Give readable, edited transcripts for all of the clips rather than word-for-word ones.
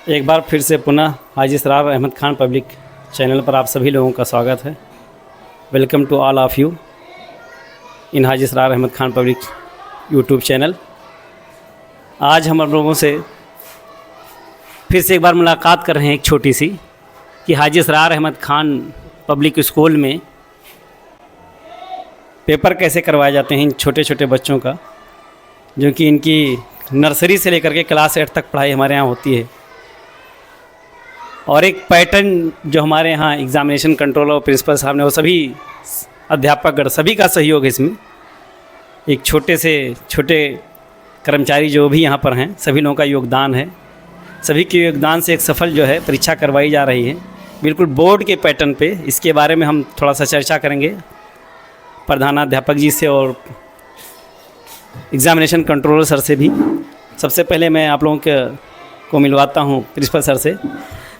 एक बार फिर से पुनः हाजी सरार अहमद खान पब्लिक चैनल पर आप सभी लोगों का स्वागत है। Welcome to all of you in Haji Sarar Ahmad Khan public YouTube channel. आज हम लोगों से फिर से एक बार मुलाकात कर रहे हैं एक छोटी सी कि हाजी सरार अहमद खान पब्लिक स्कूल में पेपर कैसे करवाए जाते हैं इन छोटे छोटे बच्चों का, जो कि इनकी नर्सरी से लेकर के क्लास 8 तक पढ़ाई हमारे यहाँ होती है। और एक पैटर्न जो हमारे यहाँ एग्ज़ामिनेशन कंट्रोलर और प्रिंसिपल साहब ने, वो सभी अध्यापकगण सभी का सहयोग है इसमें। एक छोटे से छोटे कर्मचारी जो भी यहाँ पर हैं, सभी लोगों का योगदान है। सभी के योगदान से एक सफल जो है परीक्षा करवाई जा रही है, बिल्कुल बोर्ड के पैटर्न पे। इसके बारे में हम थोड़ा सा चर्चा करेंगे प्रधानाध्यापक जी से और एग्ज़ामिनेशन कंट्रोलर सर से भी। सबसे पहले मैं आप लोगों को मिलवाता हूँ प्रिंसिपल सर से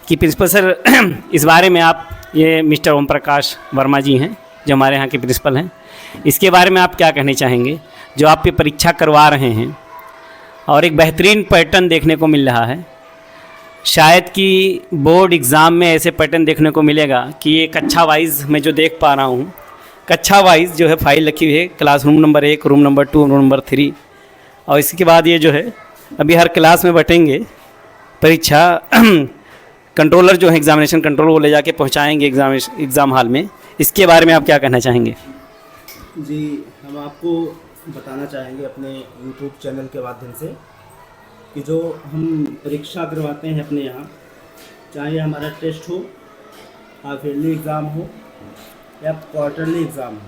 कि प्रिंसिपल सर इस बारे में आप, ये मिस्टर ओम प्रकाश वर्मा जी हैं जो हमारे यहाँ के प्रिंसिपल हैं, इसके बारे में आप क्या कहना चाहेंगे जो आप पे परीक्षा करवा रहे हैं और एक बेहतरीन पैटर्न देखने को मिल रहा है। शायद कि बोर्ड एग्ज़ाम में ऐसे पैटर्न देखने को मिलेगा कि ये कक्षा वाइज मैं जो देख पा रहा हूँ, कक्षा वाइज जो है फाइल रखी हुई है, classroom number 1, room number 2, room number 3, और इसके बाद ये जो है अभी हर क्लास में बैठेंगे परीक्षा कंट्रोलर जो है एग्ज़ामिनेशन कंट्रोलर वो ले जाके पहुंचाएंगे एग्ज़ाम हॉल में। इसके बारे में आप क्या कहना चाहेंगे? जी, हम आपको बताना चाहेंगे अपने यूट्यूब चैनल के माध्यम से कि जो हम परीक्षा करवाते हैं अपने यहाँ, चाहे हमारा टेस्ट हो, हाफ ईयरली एग्ज़ाम हो या क्वार्टरली एग्ज़ाम हो,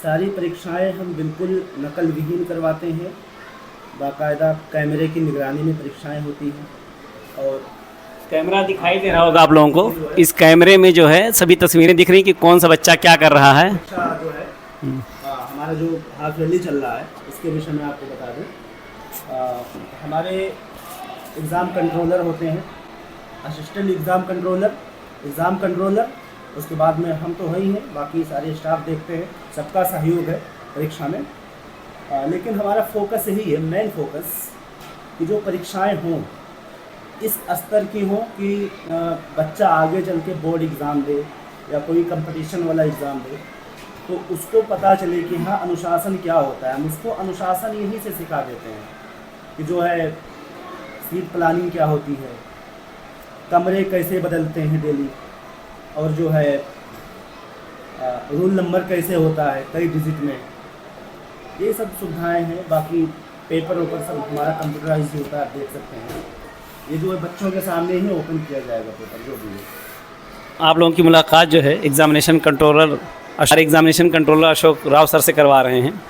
सारी परीक्षाएं हम बिल्कुल नकल विहीन करवाते हैं। बाकायदा कैमरे की निगरानी में परीक्षाएं होती हैं और कैमरा दिखाई दे रहा होगा आप लोगों को। इस कैमरे में जो है सभी तस्वीरें दिख रही कि कौन सा बच्चा क्या कर रहा है। परीक्षा जो है हमारा जो हाफ ईयरली चल रहा है, इसके विषय में आपको बता दूँ। हमारे एग्ज़ाम कंट्रोलर होते हैं, असिस्टेंट एग्ज़ाम कंट्रोलर, उसके बाद में हम तो वही हैं, बाकी सारे स्टाफ देखते हैं, सबका सहयोग है परीक्षा में। लेकिन हमारा फोकस यही है, मेन फोकस, कि जो परीक्षाएं हों इस स्तर की हों कि बच्चा आगे चल के बोर्ड एग्ज़ाम दे या कोई कंपटीशन वाला एग्ज़ाम दे तो उसको पता चले कि हाँ अनुशासन क्या होता है। हम उसको अनुशासन यहीं से सिखा देते हैं कि जो है सीट प्लानिंग क्या होती है, कमरे कैसे बदलते हैं डेली, और जो है रोल नंबर कैसे होता है कई डिजिट में, ये सब सुविधाएं हैं। बाकी पेपर ऊपर सब हमारा कंप्यूटराइज होता है, आप देख सकते हैं। ये जो है बच्चों के सामने ही ओपन किया जाएगा पेपर जो भी है। आप लोगों की मुलाकात जो है examination controller Ashok Rao sir से करवा रहे हैं,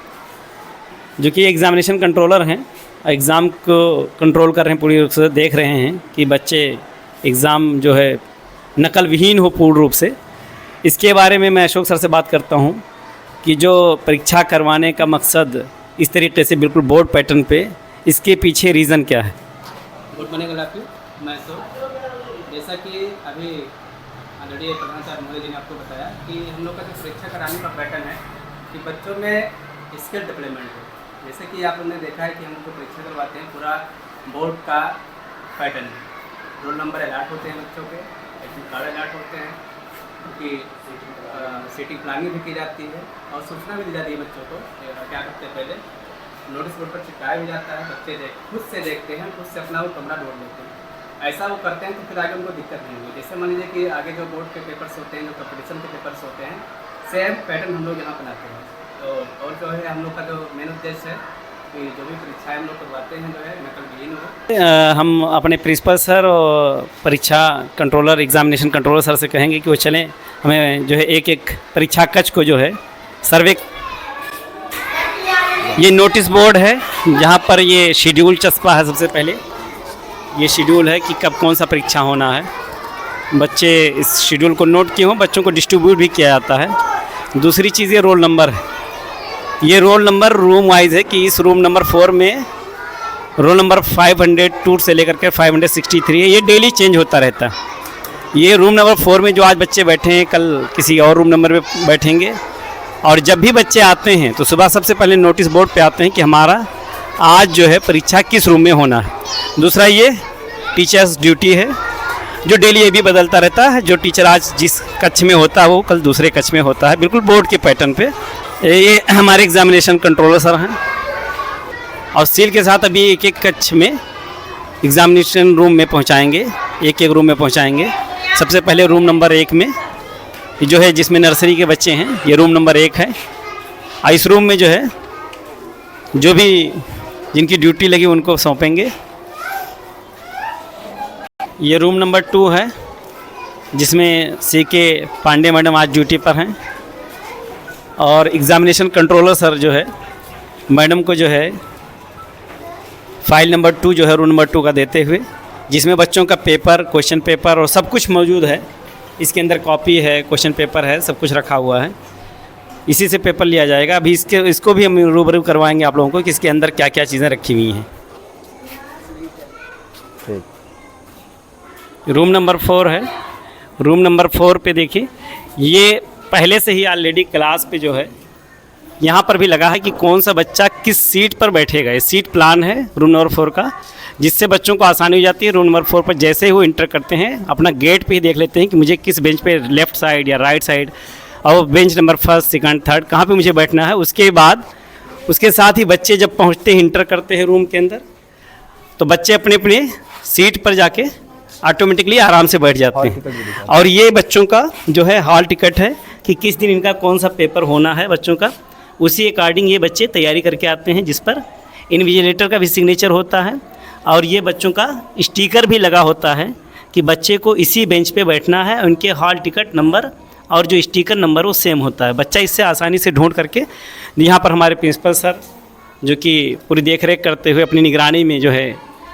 जो कि एग्ज़ामिनेशन कंट्रोलर हैं, एग्ज़ाम को कंट्रोल कर रहे हैं, पूरी रूप से देख रहे हैं कि बच्चे एग्ज़ाम जो है नकल विहीन हो पूर्ण रूप से। इसके बारे में मैं अशोक सर से बात करता हूं कि जो परीक्षा करवाने का मकसद इस तरीके से बिल्कुल बोर्ड पैटर्न पे, इसके पीछे रीज़न क्या है? Good morning all of you. मैं तो जैसा कि अभी ऑलरेडी प्रधान साहब महोदय जी ने आपको बताया कि हम लोग का जो परीक्षा कराने का पैटर्न है कि बच्चों में स्किल डेवलपमेंट हो। जैसे कि आप लोगों ने देखा है कि हम लोग को परीक्षा करवाते हैं, पूरा बोर्ड का पैटर्न है, रोल नंबर अलर्ट होते हैं बच्चों के, एडमिट कार्ड अलर्ट होते हैं, उनकी सीटिंग प्लानिंग भी की जाती है और सूचना भी दी जाती है बच्चों को। क्या करते हैं, पहले नोटिस बोर्ड पर चिपकाया भी जाता है, बच्चे खुद से देखते हैं, खुद से अपना वो कमरा ढूंढ लेते हैं। ऐसा वो करते हैं तो फिर आगे उनको दिक्कत नहीं होगी। जैसे मान लीजिए कि आगे जो बोर्ड के पेपर्स होते हैं, जो कंपटीशन के पेपर्स होते हैं, सेम पैटर्न हम लोग यहाँ बनाते हैं। तो और जो है हम लोग का जो मेन उद्देश्य है कि जो भी परीक्षाएँ हम लोग करवाते हैं जो है नकल विहीन हो। हम अपने प्रिंसिपल सर और परीक्षा कंट्रोलर एग्ज़ामिनेशन कंट्रोलर सर से कहेंगे कि वो चलें, हमें जो है एक एक परीक्षा कक्ष को जो है सर्वे, ये नोटिस बोर्ड है जहाँ पर ये शेड्यूल चस्पा है। सबसे पहले ये शेड्यूल है कि कब कौन सा परीक्षा होना है। बच्चे इस शेड्यूल को नोट किए हों, बच्चों को डिस्ट्रीब्यूट भी किया जाता है। दूसरी चीज़ ये रोल नंबर है। ये रोल नंबर रूम वाइज है कि इस रूम नंबर 4 में रोल नंबर 502 से लेकर के 563 है, ये डेली चेंज होता रहता है। ये रूम नंबर 4 में जो आज बच्चे बैठे हैं, कल किसी और रूम नंबर में बैठेंगे। और जब भी बच्चे आते हैं तो सुबह सबसे पहले नोटिस बोर्ड पे आते हैं कि हमारा आज जो है परीक्षा किस रूम में होना है। दूसरा ये टीचर्स ड्यूटी है, जो डेली ये भी बदलता रहता है। जो टीचर आज जिस कक्ष में होता है वो कल दूसरे कक्ष में होता है, बिल्कुल बोर्ड के पैटर्न पे। ये हमारे एग्जामिनेशन कंट्रोलर सर हैं और सील के साथ अभी एक एक कक्ष में एग्जामिनेशन रूम में पहुंचाएंगे, एक एक रूम में पहुंचाएंगे। सबसे पहले रूम नंबर 1 में जो है जिसमें नर्सरी के बच्चे हैं, ये रूम नंबर 1 है। और इस रूम में जो है जो भी जिनकी ड्यूटी लगी उनको सौंपेंगे। ये रूम नंबर 2 है जिसमें CK पांडे मैडम आज ड्यूटी पर हैं और एग्ज़ामिनेशन कंट्रोलर सर जो है मैडम को जो है फाइल नंबर 2 जो है रूम नंबर 2 का देते हुए, जिसमें बच्चों का पेपर, क्वेश्चन पेपर और सब कुछ मौजूद है। इसके अंदर कॉपी है, क्वेश्चन पेपर है, सब कुछ रखा हुआ है। इसी से पेपर लिया जाएगा। अभी इसको भी हम रूबरू करवाएंगे आप लोगों को कि इसके अंदर क्या क्या चीज़ें रखी हुई हैं। रूम नंबर 4 है। रूम नंबर 4 पे देखिए, ये पहले से ही ऑलरेडी क्लास पे जो है यहाँ पर भी लगा है कि कौन सा बच्चा किस सीट पर बैठेगा। ये सीट प्लान है रूम नंबर 4 का, जिससे बच्चों को आसानी हो जाती है। रूम नंबर 4 पर जैसे ही वो इंटर करते हैं अपना गेट पे ही देख लेते हैं कि मुझे किस बेंच पे, लेफ़्ट साइड या राइट साइड, और बेंच नंबर 1, 2, 3 कहाँ पे मुझे बैठना है। उसके बाद उसके साथ ही बच्चे जब पहुँचते हैं, इंटर करते हैं रूम के अंदर, तो बच्चे अपने अपने सीट पर जाके ऑटोमेटिकली आराम से बैठ जाते हैं। और ये बच्चों का जो है हॉल टिकट है कि किस दिन इनका कौन सा पेपर होना है बच्चों का, उसी अकॉर्डिंग ये बच्चे तैयारी करके आते हैं, जिस पर इन्विजिलेटर का भी सिग्नेचर होता है और ये बच्चों का स्टिकर भी लगा होता है कि बच्चे को इसी बेंच पे बैठना है। उनके हॉल टिकट नंबर और जो स्टिकर नंबर वो सेम होता है। बच्चा इससे आसानी से ढूंढ करके, यहाँ पर हमारे प्रिंसिपल सर जो कि पूरी देख रेख करते हुए अपनी निगरानी में जो है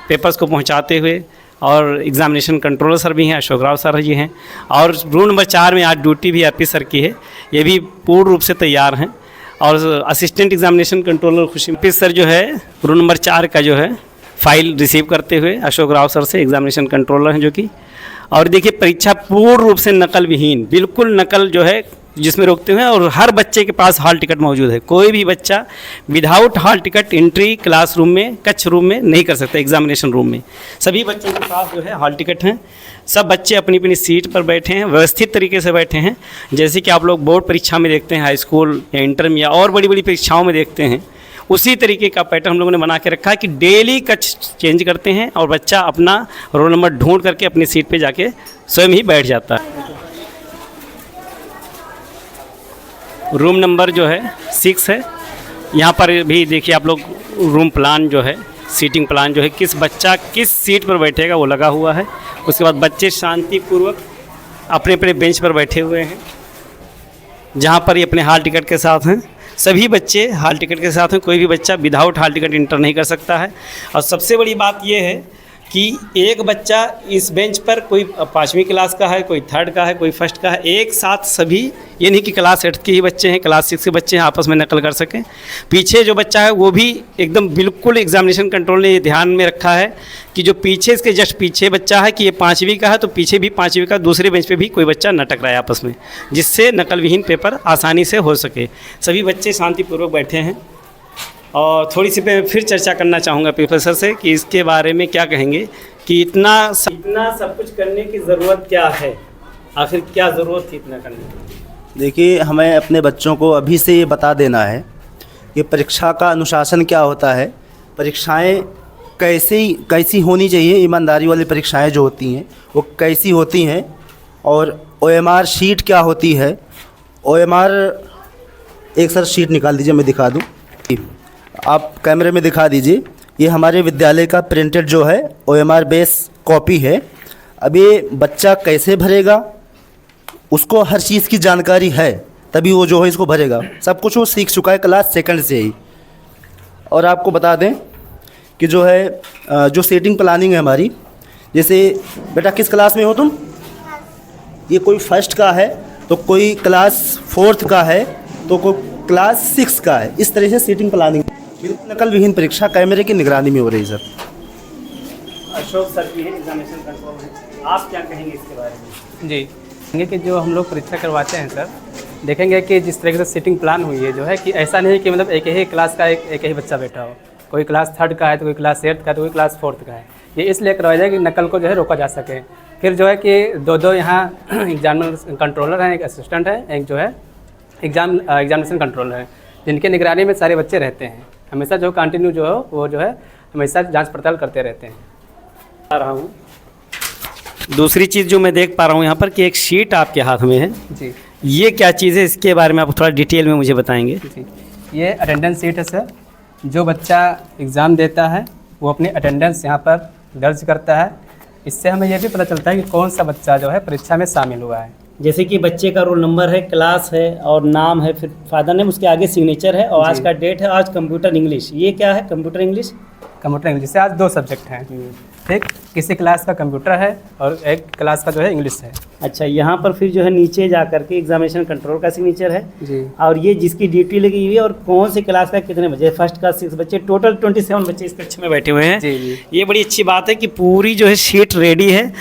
पेपर्स को पहुँचाते हुए, और एग्ज़ामिनेशन कंट्रोलर सर भी हैं, अशोक राव सर जी हैं, और रूम नंबर 4 में आज ड्यूटी भी RP सर की है, ये भी पूर्ण रूप से तैयार हैं। और असिस्टेंट एग्ज़ामिनेशन कंट्रोलर खुशी सर जो है रूम नंबर 4 का जो है फाइल रिसीव करते हुए अशोक राव सर से, एग्ज़ामिनेशन कंट्रोलर हैं जो कि। और देखिए परीक्षा पूर्ण रूप से नकल विहीन, बिल्कुल नकल जो है जिसमें रोकते हुए, और हर बच्चे के पास हॉल टिकट मौजूद है। कोई भी बच्चा without hall ticket entry classroom में, कक्ष रूम में नहीं कर सकता। एग्जामिनेशन रूम में सभी बच्चों के पास जो है हॉल टिकट हैं। सब बच्चे अपनी अपनी सीट पर बैठे हैं, व्यवस्थित तरीके से बैठे हैं, जैसे कि आप लोग बोर्ड परीक्षा में देखते हैं, हाई स्कूल या इंटर में या और बड़ी बड़ी परीक्षाओं में देखते हैं। उसी तरीके का पैटर्न हम लोगों ने बना के रखा है कि डेली कक्ष चेंज करते हैं और बच्चा अपना रोल नंबर ढूंढ करके अपनी सीट पे जाके स्वयं ही बैठ जाता है। रूम नंबर जो है 6 है। यहाँ पर भी देखिए आप लोग रूम प्लान जो है, सीटिंग प्लान जो है, किस बच्चा किस सीट पर बैठेगा वो लगा हुआ है। उसके बाद बच्चे शांतिपूर्वक अपने अपने बेंच पर बैठे हुए हैं, जहाँ पर ये अपने हॉल टिकट के साथ हैं। सभी बच्चे हॉल टिकट के साथ हैं, कोई भी बच्चा विदाउट हॉल टिकट इंटर नहीं कर सकता है। और सबसे बड़ी बात ये है कि एक बच्चा इस बेंच पर, कोई 5वीं क्लास का है, कोई 3rd का है, कोई 1st का है, एक साथ सभी, ये नहीं कि क्लास 8 के ही बच्चे हैं, क्लास 6 के बच्चे हैं, आपस में नकल कर सकें। पीछे जो बच्चा है वो भी एकदम बिल्कुल एग्जामिनेशन कंट्रोल ने ये ध्यान में रखा है कि जो पीछे, इसके जस्ट पीछे बच्चा है कि ये 5वीं का है, तो पीछे भी 5वीं का दूसरे बेंच पे भी कोई बच्चा न टकराए आपस में, जिससे नकल विहीन पेपर आसानी से हो सके। सभी बच्चे शांतिपूर्वक बैठे हैं। और थोड़ी सी मैं फिर चर्चा करना चाहूँगा प्रोफेसर से कि इसके बारे में क्या कहेंगे कि इतना सब कुछ करने की ज़रूरत क्या है, आखिर क्या ज़रूरत थी इतना करने की। देखिए, हमें अपने बच्चों को अभी से ये बता देना है कि परीक्षा का अनुशासन क्या होता है, परीक्षाएं कैसी होनी चाहिए, ईमानदारी वाली परीक्षाएं जो होती हैं वो कैसी होती हैं, और OMR शीट क्या होती है। OMR एक सर शीट निकाल दीजिए, मैं दिखा दूँ, आप कैमरे में दिखा दीजिए। ये हमारे विद्यालय का प्रिंटेड जो है OMR बेस कॉपी है। अब ये बच्चा कैसे भरेगा, उसको हर चीज़ की जानकारी है, तभी वो जो है इसको भरेगा। सब कुछ वो सीख चुका है क्लास 2nd से ही। और आपको बता दें कि जो है जो सेटिंग प्लानिंग है हमारी, जैसे बेटा किस क्लास में हो तुम, ये कोई 1st का है तो कोई क्लास 4th का है तो कोई क्लास 6 का है। इस तरह से सीटिंग प्लानिंग, बिल्कुल नकल विहीन परीक्षा कैमरे की निगरानी में हो रही है। सर अशोक सर भी है, एग्जामिनेशन कंट्रोल है, आप क्या कहेंगे इसके बारे में? जी, कहेंगे कि जो हम लोग परीक्षा करवाते हैं सर, देखेंगे कि जिस तरीके से सीटिंग प्लान हुई है जो है कि ऐसा नहीं कि मतलब एक ही क्लास का एक ही बच्चा बैठा हो। कोई क्लास 3rd का है तो कोई क्लास 8th का है तो कोई क्लास 4th का है। ये इसलिए करवाया जाए कि नकल को जो है रोका जा सके। फिर जो है कि दो यहाँ एग्जामिनर कंट्रोलर हैं, एक असिस्टेंट है, एक जो है एग्जामिनेशन कंट्रोलर है, जिनके निगरानी में सारे बच्चे रहते हैं। हमेशा जो कंटिन्यू जो है वो जो है हमेशा जांच पड़ताल करते रहते हैं। आ रहा हूँ दूसरी चीज़ जो मैं देख पा रहा हूँ यहाँ पर कि एक शीट आपके हाथ में है जी ये क्या चीज़ है, इसके बारे में आप थोड़ा डिटेल में मुझे बताएंगे। जी, ये अटेंडेंस शीट है सर। जो बच्चा एग्ज़ाम देता है वो अपनी अटेंडेंस यहाँ पर दर्ज करता है। इससे हमें यह भी पता चलता है कि कौन सा बच्चा जो है परीक्षा में शामिल हुआ है। जैसे कि बच्चे का रोल नंबर है, क्लास है और नाम है, फिर फादर नेम, उसके आगे सिग्नेचर है और आज का डेट है, आज कंप्यूटर इंग्लिश। ये क्या है कंप्यूटर इंग्लिश? कंप्यूटर इंग्लिश से आज 2 सब्जेक्ट हैं, ठीक, किसी क्लास का कंप्यूटर है और एक क्लास का जो है इंग्लिश है। अच्छा, यहाँ पर फिर जो है नीचे जा करके एग्जामिनेशन कंट्रोल का सिग्नेचर है जी। और ये जिसकी ड्यूटी लगी हुई है और कौन सी क्लास का कितने बच्चे, फर्स्ट का 6 बच्चे, टोटल 27 बच्चे इस कक्ष में बैठे हुए हैं। जी जी। ये बड़ी अच्छी बात है कि पूरी जो है शीट रेडी है,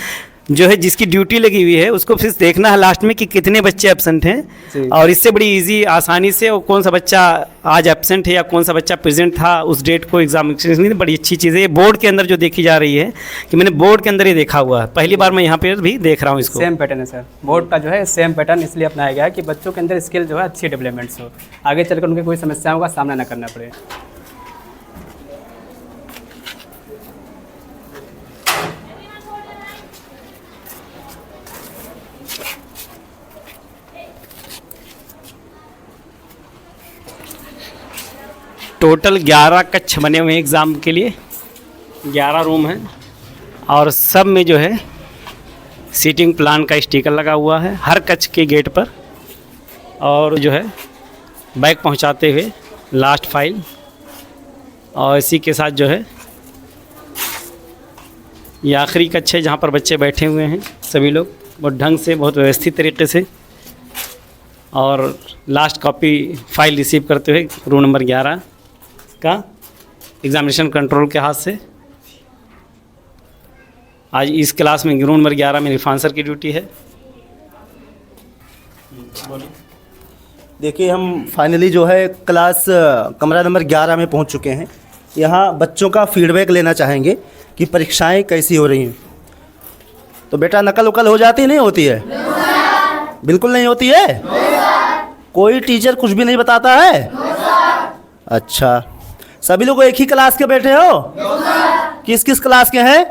जो है जिसकी ड्यूटी लगी हुई है उसको फिर देखना है लास्ट में कि कितने बच्चे एब्सेंट जी। हैं और इससे बड़ी इजी आसानी से, और कौन सा बच्चा आज एब्सेंट है या कौन सा बच्चा प्रेजेंट था उस डेट को एग्जामिनेशन। बड़ी अच्छी चीज़ है ये बोर्ड के अंदर जो देखी जा रही है, कि मैंने बोर्ड के अंदर ही देखा हुआ है, पहली बार मैं यहाँ पे भी देख रहा हूँ इसको। सेम पैटर्न है सर, बोर्ड का जो है सेम पैटर्न इसलिए अपनाया गया है कि बच्चों के अंदर स्किल जो है अच्छी डेवलपमेंट्स हो, आगे चलकर उनके कोई समस्याओं का सामना न करना पड़े। टोटल 11 कक्ष बने हुए हैं एग्ज़ाम के लिए, 11 रूम हैं और सब में जो है सीटिंग प्लान का स्टिकर लगा हुआ है हर कक्ष के गेट पर, और जो है बैग पहुंचाते हुए लास्ट फाइल, और इसी के साथ जो है ये आखिरी कक्ष है जहां पर बच्चे बैठे हुए हैं सभी लोग बहुत ढंग से, बहुत व्यवस्थित तरीके से, और लास्ट कॉपी फाइल रिसीव करते हुए रूम नंबर 11 का एग्जामिनेशन कंट्रोल के हाथ से। आज इस क्लास में रूम नंबर 11 में इरफान सर की ड्यूटी है। देखिए, हम फाइनली जो है क्लास कमरा नंबर 11 में पहुंच चुके हैं। यहाँ बच्चों का फीडबैक लेना चाहेंगे कि परीक्षाएं कैसी हो रही हैं। तो बेटा, नकल उकल हो जाती नहीं होती है? बिल्कुल नहीं होती है। कोई टीचर कुछ भी नहीं बताता है? अच्छा, सभी लोग एक ही क्लास के बैठे हो? किस किस क्लास के हैं?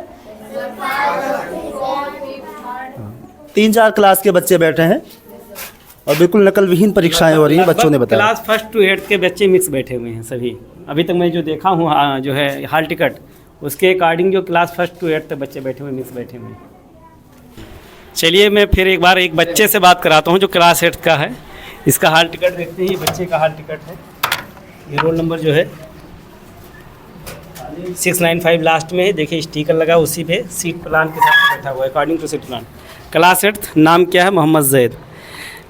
3-4 क्लास के बच्चे बैठे हैं और बिल्कुल नकल विहीन परीक्षाएं हो रही हैं, बच्चों ने बताया। क्लास 1 to 8 के बच्चे मिक्स बैठे हुए हैं सभी। अभी तक मैं जो देखा हूँ जो है हाल टिकट, उसके अकॉर्डिंग जो क्लास 1 to 8 तक बच्चे बैठे हुए, मिक्स बैठे हुए हैं। चलिए मैं फिर एक बार एक बच्चे से बात कराता हूँ जो क्लास 8 का है। इसका हाल टिकट देखते हैं, ये बच्चे का हाल टिकट है। ये रोल नंबर जो है 695 लास्ट में है, देखिए स्टिकर लगा, उसी पे सीट प्लान के साथ बैठा हुआ है according to seat plan. Class 8, नाम क्या है? मोहम्मद जैद।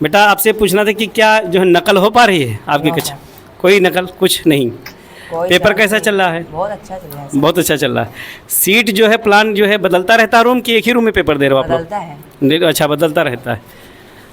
बेटा, आपसे पूछना था कि क्या जो है नकल हो पा रही है आपकी कक्षा? कोई नकल कुछ नहीं। पेपर कैसा चल रहा है? बहुत अच्छा चल रहा है। बहुत अच्छा चल रहा है। सीट जो है प्लान जो है बदलता रहता है रूम की, एक ही रूम में पेपर दे रहे हो आप लोग? बदलता है। अच्छा, बदलता रहता है।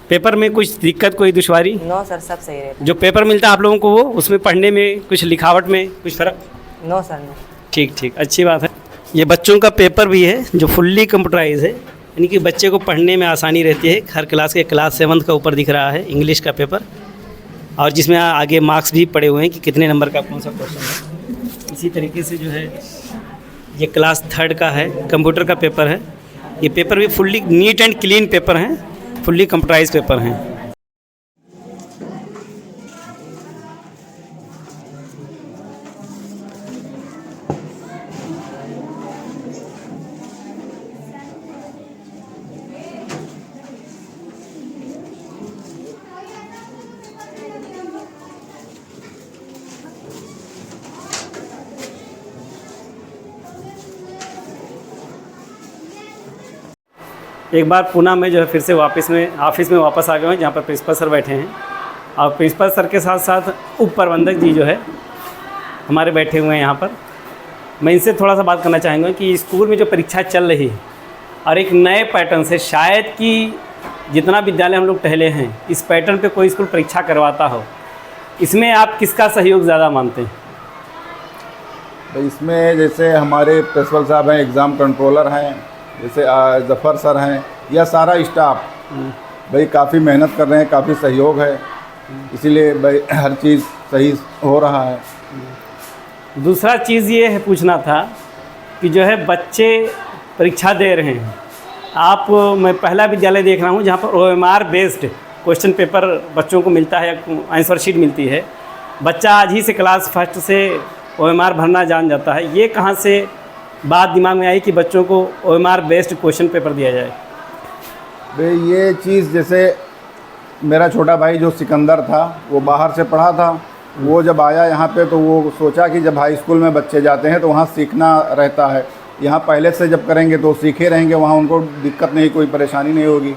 पेपर में कुछ दिक्कत, कोई दुश्वारी? नो सर, सब सही रहता जो पेपर मिलता है आप लोगों को, वो उसमें पढ़ने में कुछ, लिखावट में कुछ फ़र्क? है। No sir, no. ठीक ठीक, अच्छी बात है। ये बच्चों का पेपर भी है जो फुल्ली कंप्यूटराइज है, यानी कि बच्चे को पढ़ने में आसानी रहती है। हर क्लास के क्लास 7 का ऊपर दिख रहा है इंग्लिश का पेपर, और जिसमें आगे मार्क्स भी पड़े हुए हैं कि कितने नंबर का कौन सा क्वेश्चन है। इसी तरीके से जो है ये क्लास 3 का है, कंप्यूटर का पेपर है। ये पेपर भी fully neat and clean paper हैं, फुल्ली कंप्यूटराइज पेपर हैं। एक बार पुनः मैं जो है फिर से ऑफिस में वापस आ गया हूँ, जहाँ पर प्रिंसिपल सर बैठे हैं, और प्रिंसिपल सर के साथ साथ उप प्रबंधक जी जो है हमारे बैठे हुए हैं यहाँ पर। मैं इनसे थोड़ा सा बात करना चाहूँगा कि स्कूल में जो परीक्षा चल रही है और एक नए पैटर्न से, शायद कि जितना विद्यालय हम लोग टहले हैं, इस पैटर्न पे कोई स्कूल परीक्षा करवाता हो, इसमें आप किसका सहयोग ज़्यादा मानते हैं? तो इसमें जैसे हमारे प्रिंसिपल साहब हैं, एग्ज़ाम कंट्रोलर हैं, जैसे जफ़र सर हैं, यह सारा स्टाफ भाई काफ़ी मेहनत कर रहे हैं, काफ़ी सहयोग है, इसीलिए भाई हर चीज़ सही हो रहा है। दूसरा चीज़ ये है पूछना था कि जो है बच्चे परीक्षा दे रहे हैं, आप मैं पहला विद्यालय देख रहा हूँ जहाँ पर OMR बेस्ड क्वेश्चन पेपर बच्चों को मिलता है, आंसर शीट मिलती है। बच्चा आज ही से क्लास फर्स्ट से OMR भरना जान जाता है। ये कहाँ से बात दिमाग में आई कि बच्चों को OMR बेस्ड क्वेश्चन पेपर दिया जाए? भाई ये चीज़ जैसे मेरा छोटा भाई जो सिकंदर था वो बाहर से पढ़ा था, वो जब आया यहाँ पे तो वो सोचा कि जब हाई स्कूल में बच्चे जाते हैं तो वहाँ सीखना रहता है, यहाँ पहले से जब करेंगे तो सीखे रहेंगे, वहाँ उनको दिक्कत नहीं, कोई परेशानी नहीं होगी,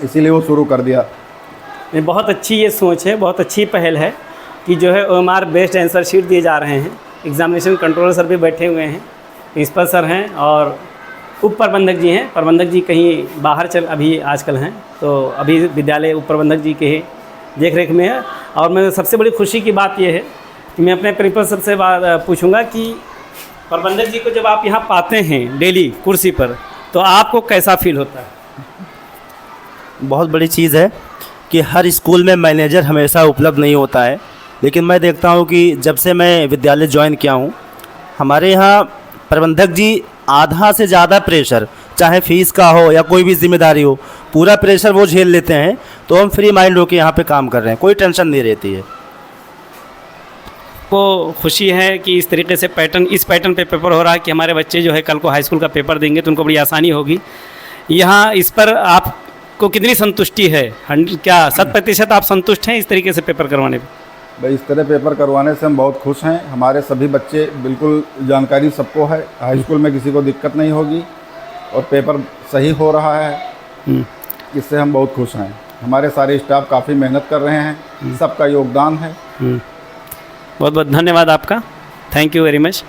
इसीलिए वो शुरू कर दिया। ये बहुत अच्छी ये सोच है, बहुत अच्छी पहल है कि जो है OMR बेस्ड आंसर शीट दिए जा रहे हैं। एग्जामिनेशन कंट्रोलर सर भी बैठे हुए हैं, प्रिंसिपल सर हैं और उप प्रबंधक जी हैं। प्रबंधक जी कहीं बाहर अभी आजकल हैं, तो अभी विद्यालय उप प्रबंधक जी के देख रेख में है। और मैं सबसे बड़ी खुशी की बात यह है कि मैं अपने प्रिंसिपल सर से पूछूंगा कि प्रबंधक जी को जब आप यहाँ पाते हैं डेली कुर्सी पर, तो आपको कैसा फील होता है? बहुत बड़ी चीज़ है कि हर स्कूल में मैनेजर हमेशा उपलब्ध नहीं होता है, लेकिन मैं देखता हूँ कि जब से मैं विद्यालय ज्वाइन किया हूँ, हमारे यहाँ प्रबंधक जी आधा से ज़्यादा प्रेशर, चाहे फीस का हो या कोई भी जिम्मेदारी हो, पूरा प्रेशर वो झेल लेते हैं। तो हम फ्री माइंड होकर यहाँ पे काम कर रहे हैं, कोई टेंशन नहीं रहती है। को खुशी है कि इस तरीके से इस पैटर्न पे पेपर हो रहा है कि हमारे बच्चे जो है कल को हाई स्कूल का पेपर देंगे तो उनको बड़ी आसानी होगी। यहाँ इस पर आपको कितनी संतुष्टि है? क्या 100% आप संतुष्ट हैं इस तरीके से पेपर करवाने पर? भाई इस तरह पेपर करवाने से हम बहुत खुश हैं। हमारे सभी बच्चे बिल्कुल जानकारी सबको है, हाई स्कूल में किसी को दिक्कत नहीं होगी और पेपर सही हो रहा है, इससे हम बहुत खुश हैं। हमारे सारे स्टाफ काफ़ी मेहनत कर रहे हैं, सबका योगदान है। बहुत बहुत धन्यवाद आपका, थैंक यू वेरी मच।